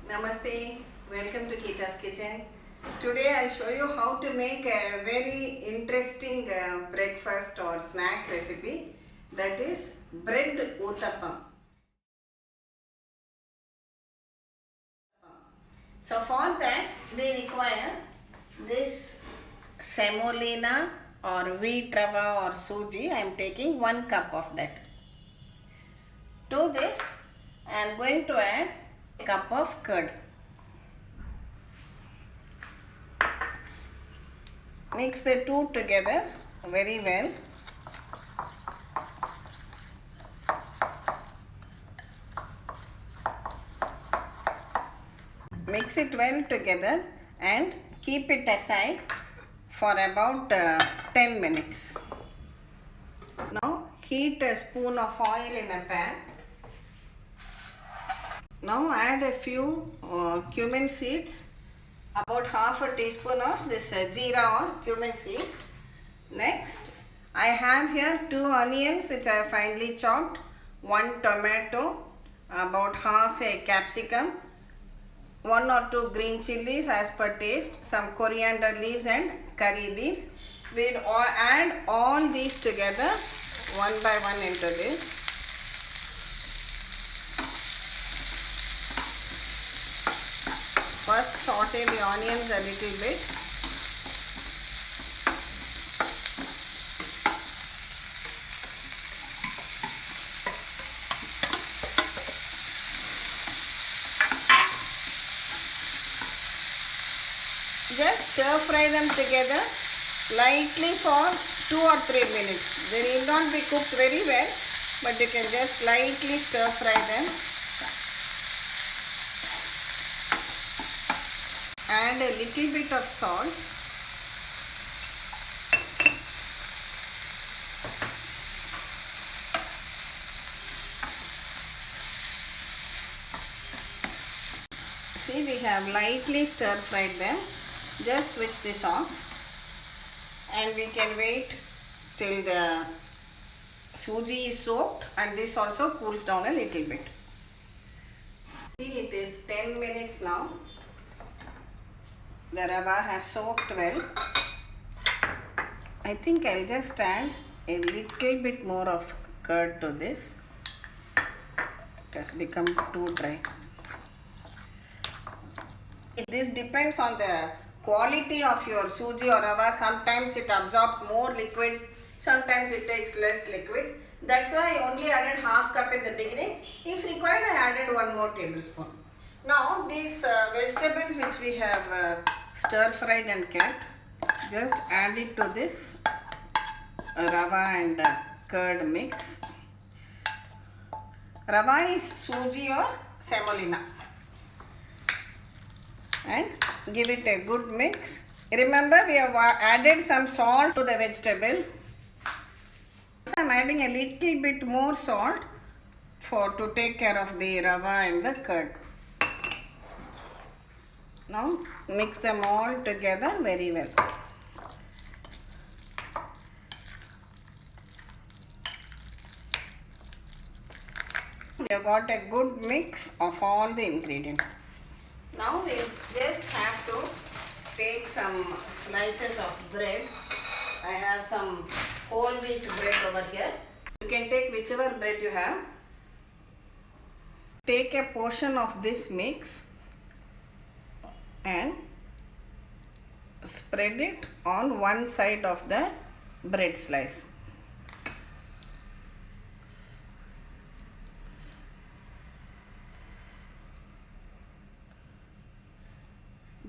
Namaste, welcome to Geeta's Kitchen. Today I'll show you how to make a very interesting breakfast or snack recipe, that is bread uttappam. So for that we require this semolina or wheat rava or suji. I am taking 1 cup of that. To this I am going to add a cup of curd. Mix the two together very well. Mix it well together and keep it aside for about 10 minutes. Now heat a spoon of oil in a pan. Now add a few cumin seeds, about half a teaspoon of this jeera or cumin seeds. Next, I have here 2 onions which I have finely chopped, 1 tomato, about half a capsicum, 1 or 2 green chilies as per taste, some coriander leaves and curry leaves. We'll add all these together one by one into this. First saute the onions a little bit. Just stir fry them together lightly for 2 or 3 minutes. They need not be cooked very well, but you can just lightly stir fry them. Add a little bit of salt. See, we have lightly stir fried them. Just switch this off and we can wait till the suji is soaked and this also cools down a little bit. See, it is 10 minutes now. The rava has soaked well. I think I'll just add a little bit more of curd to this. It has become too dry. This depends on the quality of your suji or rava. Sometimes it absorbs more liquid, sometimes it takes less liquid. That's why I only added half cup in the beginning. If required, I added 1 more tablespoon. Now these vegetables which we have stir fried and kept, just add it to this rava and curd mix. Rava is suji or semolina. And give it a good mix. Remember, we have added some salt to the vegetable. So I am adding a little bit more salt to take care of the rava and the curd. Now mix them all together very well. We have got a good mix of all the ingredients. Now we just have to take some slices of bread. I have some whole wheat bread over here. You can take whichever bread you have. Take a portion of this mix and spread it on one side of the bread slice.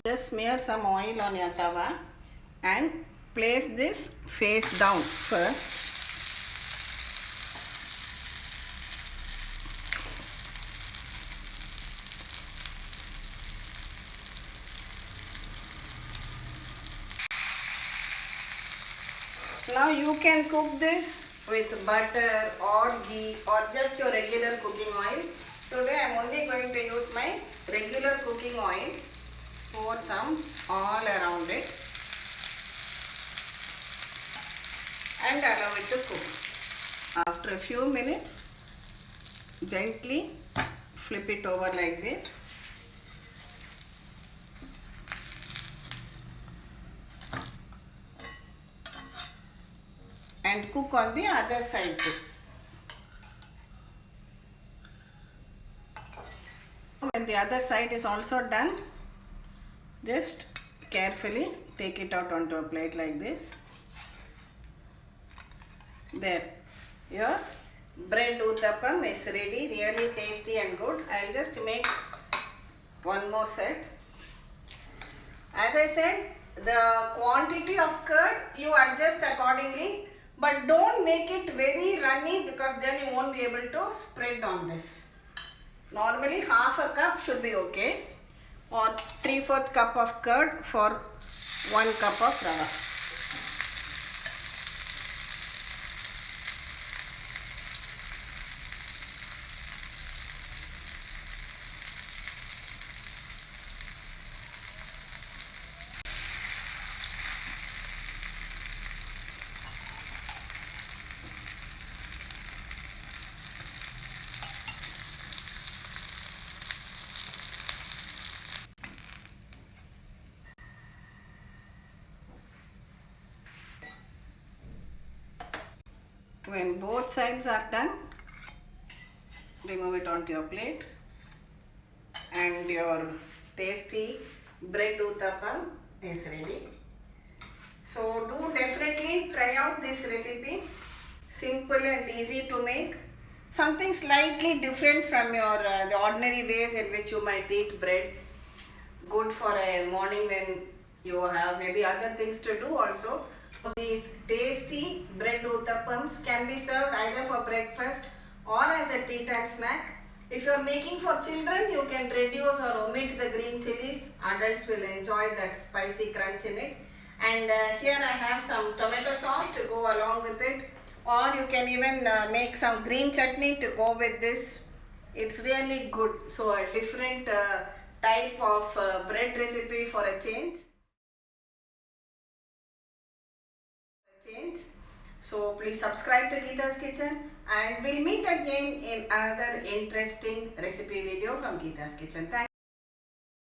Just smear some oil on your tawa and place this face down first. Now you can cook this with butter or ghee or just your regular cooking oil. Today I am only going to use my regular cooking oil. Pour some all around it and allow it to cook. After a few minutes, gently flip it over like this and cook on the other side too. When the other side is also done, just carefully take it out onto a plate like this. There, your bread uttapam is ready, really tasty and good. I'll just make one more set. As I said, the quantity of curd you adjust accordingly, but don't make it very runny because then you won't be able to spread on this. Normally half a cup should be okay, or 3/4 cup of curd for 1 cup of rava. When both sides are done, remove it onto your plate, and your tasty bread uttapam is ready. So do definitely try out this recipe. Simple and easy to make. Something slightly different from your the ordinary ways in which you might eat bread. Good for a morning when you have maybe other things to do also. These tasty bread uttapams can be served either for breakfast or as a tea time snack. If you are making for children, you can reduce or omit the green chilies. Adults will enjoy that spicy crunch in it. And here I have some tomato sauce to go along with it. Or you can even make some green chutney to go with this. It's really good. So a different type of bread recipe for a change. So please subscribe to Geeta's Kitchen, and we'll meet again in another interesting recipe video from Geeta's Kitchen. Thank you.